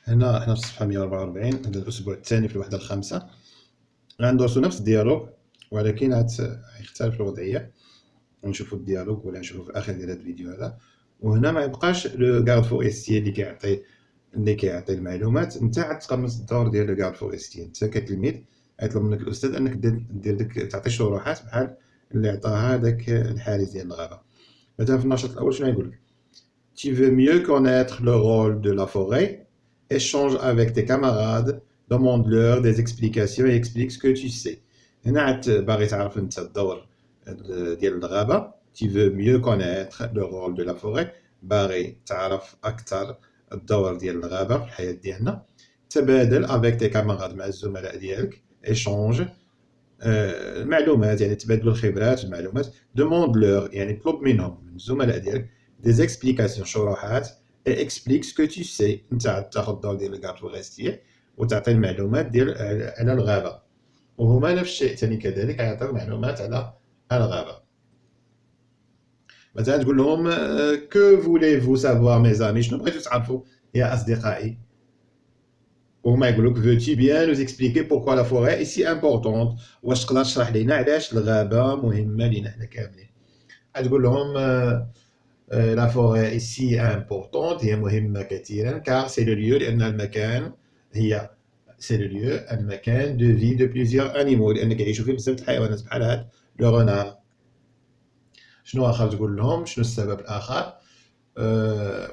هنا حنا في الصفحة 144 هذا الأسبوع الثاني في الوحدة الخامسة. غندرسو نفس الديالوغ ولكن غيختلف الوضعية. ونشوفو الديالوغ ولا نشوفو في الآخر ديال هاد الفيديو هذا. وهنا ما يبقاش لو غارد فوريستيي اللي كيعطي المعلومات، انت عاد تقمص الدور ديال لو غارد فوريستيي. انت كتلميذ غيطلب منك الأستاذ أنك دير تعطي شروحات بحال اللي عطاها داك الحارس ديال الغابة. مثلا في النشاط الأول شنو يقولك؟ Tu veux mieux connaître le rôle de la forêt? Échange avec tes camarades, demande-leur des explications et explique ce que tu sais. هنا عاد باغي تعرف انت الدور ديال الغابة. Tu veux mieux connaître le rôle de la forêt. باغي تعرف أكثر الدور ديال الغابة في الحياة ديالنا. تبادل avec tes camarades مع الزملاء ديالك. Échange المعلومات، يعني تبادلوا الخبرات والمعلومات. demande-leur يعني طلب منهم من الزملاء ديالك des explications شروحات et explique ce que tu sais. انت عاد تاخذ الدور ديال الغارد فوريستيي وتعطي المعلومات ديال على الغابه، وهما نفس الشيء ثاني كذلك يعطيو معلومات على الغابه. مثلا تقول لهم que voulez-vous savoir mes amis؟ شنو بغيتو تعرفوا يا اصدقائي؟ وهما يقول لك veux-tu bien nous expliquer pourquoi la forêt est si importante؟ واش تقدر تشرح لينا علاش الغابه مهمه لينا حنا كاملين؟ تقول لهم la forêt est si importante هي مهمة كثيرا car c'est le lieu لأن المكان هي c'est le lieu المكان de vie de plusieurs animaux لأن كيعيشوا فيه بزاف د الحيوانات بحال هاد لو غونار. شنو آخر تقول لهم؟ شنو السبب الآخر؟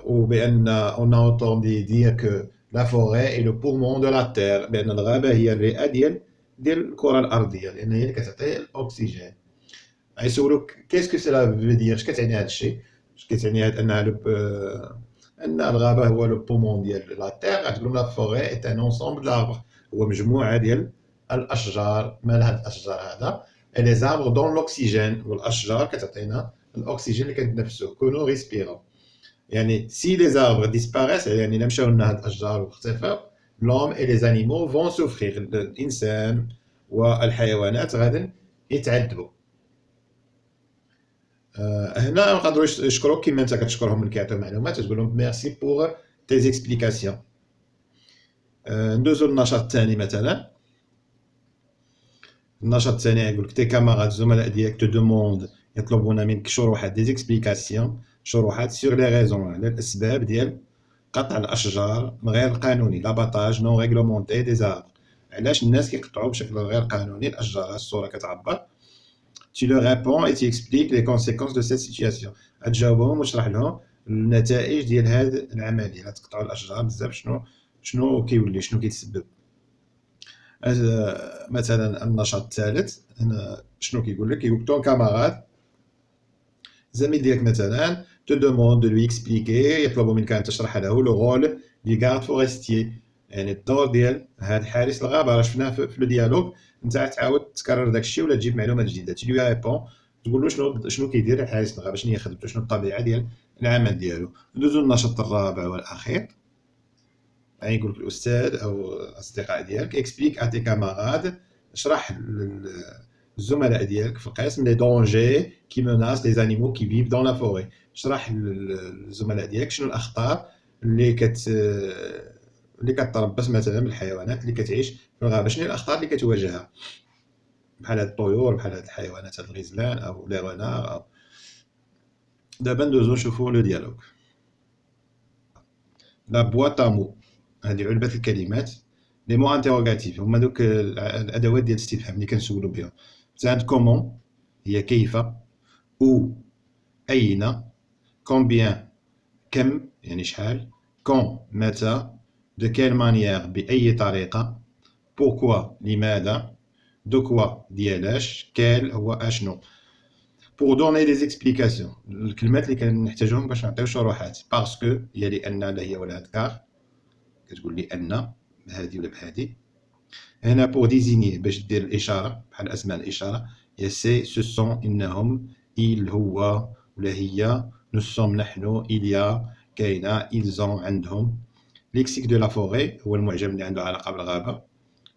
وبأن on a entendu dire que la forêt est le poumon de la terre لأن الغابة هي الرئة ديال الكرة الأرضية لأن هي اللي كتعطي الأكسجين. غيسولوك qu'est-ce que cela veut dire؟ اش كتعني هاد الشيء؟ اش كتعني ان الغابه هو لو بومون ديال لا تير؟ غتقول لا فوري ايت ان انسومبل داربر، هو مجموعه ديال الاشجار. مال هاد الاشجار هذا لي زاربر دون لوكسيجين، والاشجار كتعطينا الاكسجين اللي كنتنفسوه كونو ريسبيرون. يعني سي لي زاربر ديسباريس يعني الا مشاو لنا هاد الاشجار واختفاو لوم اي لي زانيمو فون سوفرير، الانسان والحيوانات غادي يتعذبوا. هنا نقدروا يشكروك كيما انت كتشكرهم ملي كيعطيو معلومات، تقول لهم ميرسي بوغ تي زيكسبليكاسيون. ندوزو للنشاط الثاني. مثلا النشاط الثاني يقول لك تي كاماراد الزملاء ديالك تو دوموند يطلبون منك شروحات دي زيكسبليكاسيون، شروحات سور لي ريزون على الاسباب ديال قطع الاشجار غير قانوني، لاباطاج نون ريغلومونتي دي زاربر، علاش الناس كيقطعوا بشكل غير قانوني الاشجار. الصوره كتعبر. Tu leur réponds et tu expliques les conséquences de cette situation. تجاوبهم وتشرح لهم النتائج ديال هذه العمليه. تقطعوا الاشجار بزاف شنو كيولي، شنو كيتسبب. مثلا النشاط الثالث هنا شنو كيقول لك؟ كيقول ton camarade زميل ديالك مثلا te demande de lui expliquer، يطلب منك ان تشرح له لو رول دي غارد فوريستيي، يعني الدور ديال هذا حارس الغابه. راه شفناه في لو ديالوغ. انت تعاود تكرر داك الشيء ولا تجيب معلومات جديده. تي لو ريبون تقول له شنو كيدير حارس الغابه، شنو هي خدمته، شنو الطبيعه ديال العمل ديالو. ندوزو للنشاط الرابع والاخير. يعني يقول لك الاستاذ او الاصدقاء ديالك اكسبليك ا تي كاماراد، اشرح للزملاء ديالك في القسم لي دونجي كي موناس لي زانيمو كي فيف دون لا فوري. اشرح للزملاء ديالك شنو الاخطار اللي كتربص مثلا من الحيوانات اللي كتعيش في الغابه، شنو هي الاخطار اللي كتواجهها بحال هاد الطيور، بحال هاد الحيوانات، هاد الغزلان او لي غونار او. دابا ندوزو نشوفو لو ديالوغ. لا بواط مو هادي علبة الكلمات. لي مو انتيروغاتيف هما دوك الادوات ديال الاستفهام اللي كنسولو بهم. مثلا كومون هي كيف، او اين، كومبيان كم يعني شحال، كون متى، دو كيل مانيير باي طريقه، بوركوا لماذا، دو كوا ديالاش، كيل هو اشنو. pour donner des explications الكلمات اللي كنحتاجوهم باش نعطيو شروحات. باسكو هي لان لا هي ولا كار كتقول لي ان بهادي ولا بهادي. هنا بور ديزيني باش دير الاشاره بحال اسماء الاشاره، يا سي سو سون انهم، il هو ولا هي، نو سوم نحن، إليا كاينه، إلزون عندهم. ليكسيك دو لا فوري هو المعجم اللي عنده علاقه بالغابه.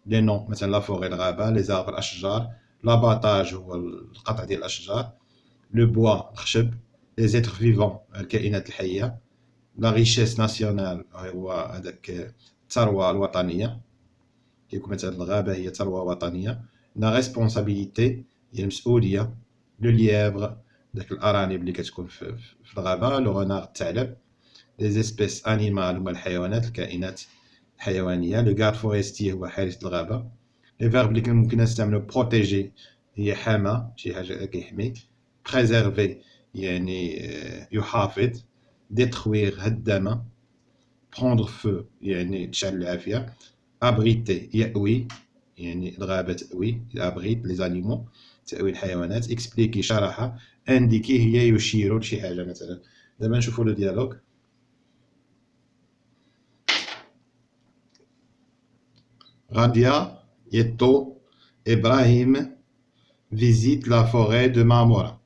لي نون مثلا لا فوري الغابه، لي زاربر الاشجار، لاباطاج هو القطع ديال الاشجار، لو بوا الخشب، لي زيتر فيفون الكائنات الحيه، لا ريشيس ناسيونال هو هذاك الثروة الوطنية، كيكون مثلا الغابة هي ثروة وطنية. لا ريسبونسابيليتي هي المسؤولية. لو ليفغ داك الأرانب اللي كتكون في الغابة. لو غونار الثعلب. لي زيسبيس أنيمال هما الحيوانات الكائنات الحيوانية. لو غارد فوريستي هو حارس الغابة. لي فيرب اللي ممكن نستعملو بروتيجي هي حامى، شي حاجة كيحمي. بريزيرفي يعني يحافظ. ديتخويغ هدامة. بروندغ فو يعني تشعل العافية. ابريتي يأوي يعني الغابة تأوي، ابريت لي زانيمو تأوي الحيوانات. اكسبليكي شرح. انديكي هي يشير لشي حاجة مثلا. دابا نشوفو لو ديالوغ. غاديا يتو إبراهيم فيزيت لا فوري دو معمورة.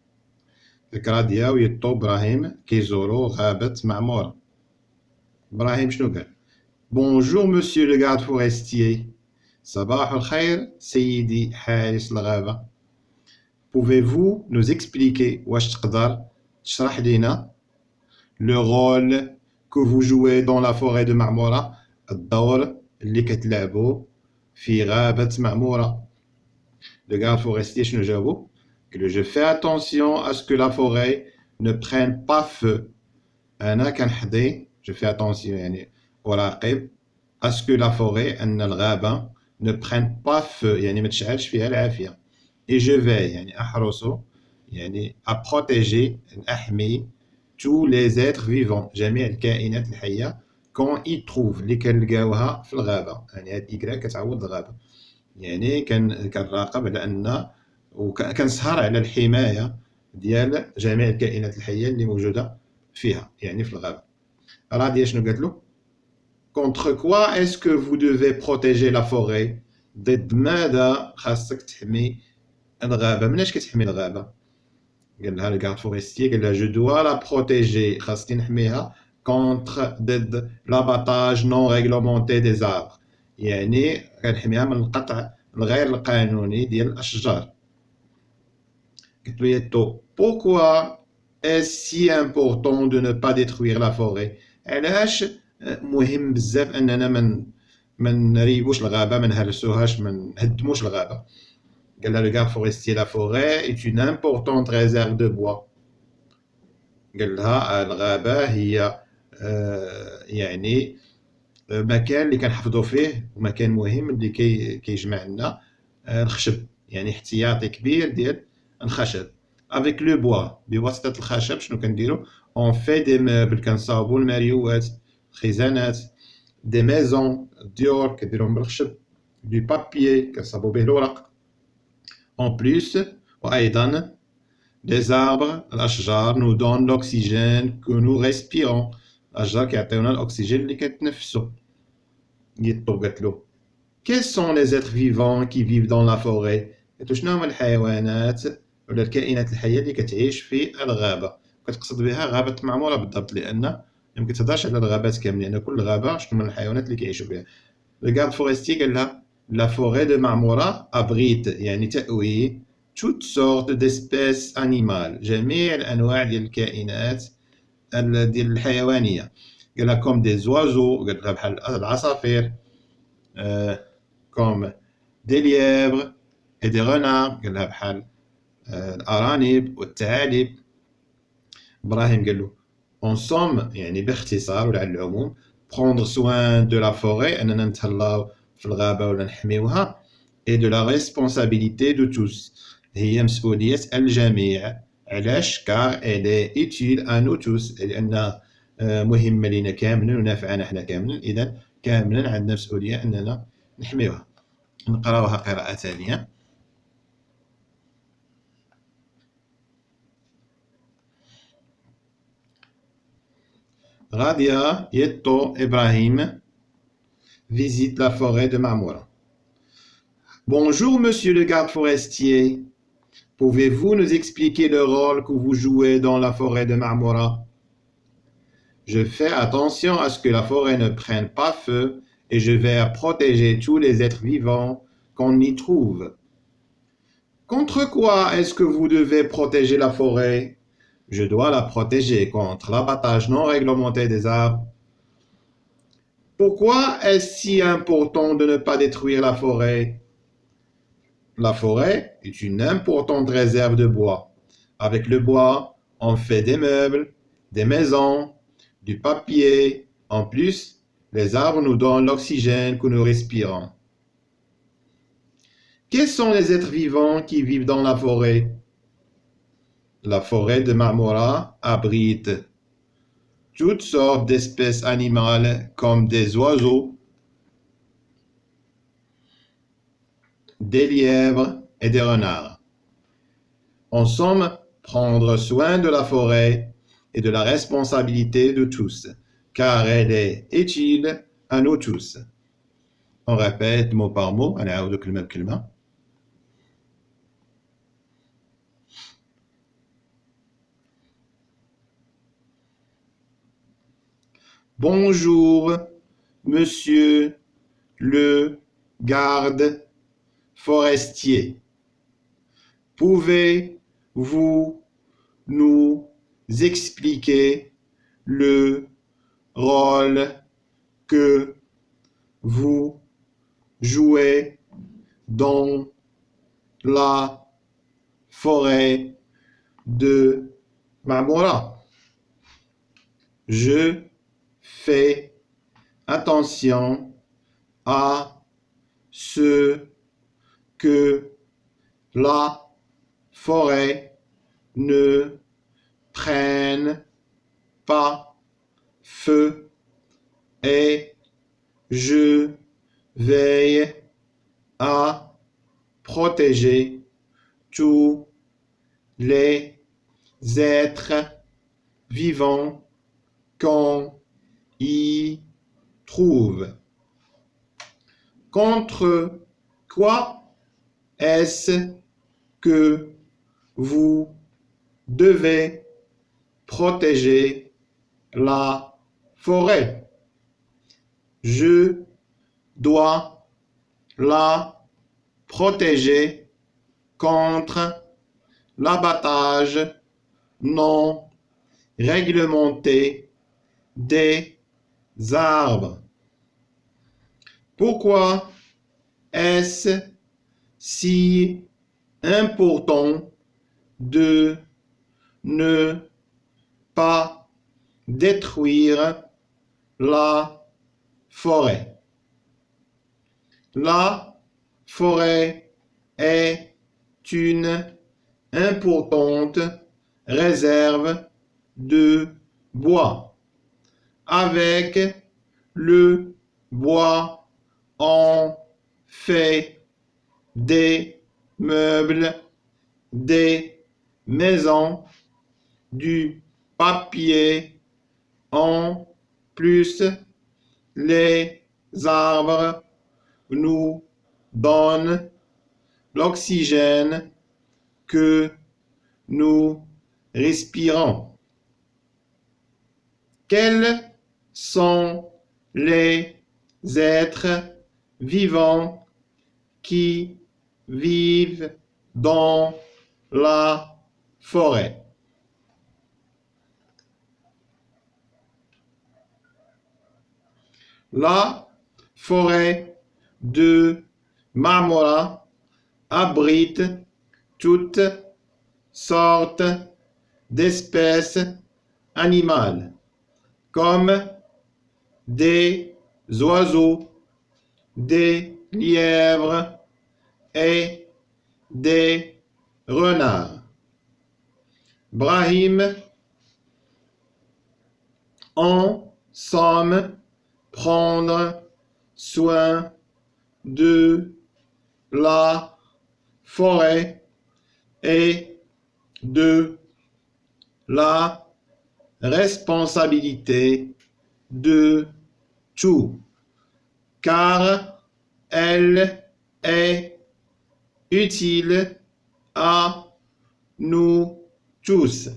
غاديا ويتو إبراهيم كيزورو غابة معمورة. إبراهيم شنو قال؟ بونجور مسيو لو غارد فوريستيي. صباح الخير سيدي حارس الغابة. Pouvez-vous nous expliquer واش تقدر تشرح لينا le rôle que vous jouez dans la forêt de معمورة، الدور اللي كتلعبو في غابة معمورة. Le garde forestier شنو جاوبو؟ قالو je fais attention à ce que la forêt ne prenne pas feu. أنا كنحظي je fais attention يعني أراقب à ce que la forêt أن الغابة ne prenne pas feu يعني ما تشعلش فيها العافية. et je veille يعني أحرس يعني à protéger أحمي tous les êtres vivants جميع الكائنات الحية quand ils trouvent اللي كنلقاوها في الغابة. يعني هاد إكرا كتعوض الغابة، يعني كنراقب على أن وكنسهر على الحماية ديال جميع الكائنات الحية اللي موجودة فيها يعني في الغابة. راديا شنو قالت له؟ Contre quoi est-ce que vous devez protéger la forêt؟ ضد ماذا خاصك تحمي الغابة؟ مناش كتحمي الغابة؟ قال لها الغارد فوريستي قال لها جو دوا لا بروتيجي خاصني نحميها كونتر ضد لاباتاج نون ريغلومونتي دي زاربر يعني كنحميها من القطع الغير القانوني ديال الأشجار. قلت له يتو pourquoi est-ce si important de ne pas détruire la forêt؟ علاش مهم بزاف اننا من نريبوش الغابه، ما نهرسوهاش، ما نهدموش الغابه. قال لها le garde forestier la forêt est une importante réserve de bois. قال لها الغابه هي يعني مكان اللي كنحفظوا فيه ومكان مهم اللي كيجمع لنا الخشب، يعني احتياطي كبير ديال الخشب. avec le bois بواسطه الخشب شنو كنديروا؟ on fait des meubles كنصاوبوا الماريوات، خزانات، des maisons ديور كديرهم بالخشب، du papier كنصاوبوا به الورق. en plus وايضا les arbres الاشجار nous donnent l'oxygène que nous respirons. الاشجار كيعطيونا الاكسجين اللي كنتنفسوا. قالت له quels sont les êtres vivants qui vivent dans la forêt؟ قالت له شنو هما الحيوانات ولا الكائنات الحيه اللي كتعيش في الغابه؟ كتقصد بها غابه معموره بالضبط، لان يمكن تهضرش على الغابات كاملين، لان كل غابه شنو من الحيوانات اللي كيعيشوا فيها. لو غارد فوريستي قال لها لا فوري دو معموره ابريت يعني تأوي toutes sortes d'espèces animales جميع الانواع ديال الكائنات ديال الحيوانيه. قال لها كوم دي زوازو قال لها بحال العصافير، كوم دي ليبر اي دي غونار قال لها بحال الارانب والثعالب. ابراهيم قال له en somme يعني باختصار ولا على العموم prendre soin de la forêt اننا نتهلاو في الغابه ولا نحميوها et de la responsabilité de tous هي مسؤوليه الجميع. علاش؟ car elle est utile à nous tous لان مهمه لينا كاملين ونافعنا حنا كاملين، اذا كاملين عندنا مسؤوليه اننا نحميوها. نقراوها قراءه ثانيه. Radia Yeto Ibrahim visite la forêt de Marmora. Bonjour monsieur le garde forestier, pouvez-vous nous expliquer le rôle que vous jouez dans la forêt de Marmora? Je fais attention à ce que la forêt ne prenne pas feu et je vais protéger tous les êtres vivants qu'on y trouve. Contre quoi est-ce que vous devez protéger la forêt? Je dois la protéger contre l'abattage non réglementé des arbres. Pourquoi est-ce si important de ne pas détruire la forêt? La forêt est une importante réserve de bois. Avec le bois, on fait des meubles, des maisons, du papier. En plus, les arbres nous donnent l'oxygène que nous respirons. Quels sont les êtres vivants qui vivent dans la forêt? La forêt de Marmora abrite toutes sortes d'espèces animales comme des oiseaux, des lièvres et des renards. En somme, prendre soin de la forêt est de la responsabilité de tous, car elle est utile à nous tous. On répète mot par mot. هنعاودو كلمة بكلمة. Bonjour, monsieur le garde forestier. Pouvez-vous nous expliquer le rôle que vous jouez dans la forêt de Marmora? Je fais attention à ce que la forêt ne prenne pas feu et je veille à protéger tous les êtres vivants qu'on y trouve. Contre quoi est-ce que vous devez protéger la forêt? Je dois la protéger contre l'abattage non réglementé des arbres. Pourquoi est-ce si important de ne pas détruire la forêt? La forêt est une importante réserve de bois. Avec le bois, on fait des meubles, des maisons, du papier. En plus, les arbres nous donnent l'oxygène que nous respirons. Quels sont les êtres vivants qui vivent dans la forêt? La forêt de Marmora abrite toutes sortes d'espèces animales, comme des oiseaux, des lièvres et des renards. Brahim, en somme, prendre soin de la forêt et de la responsabilité de tout, car elle est utile à nous tous.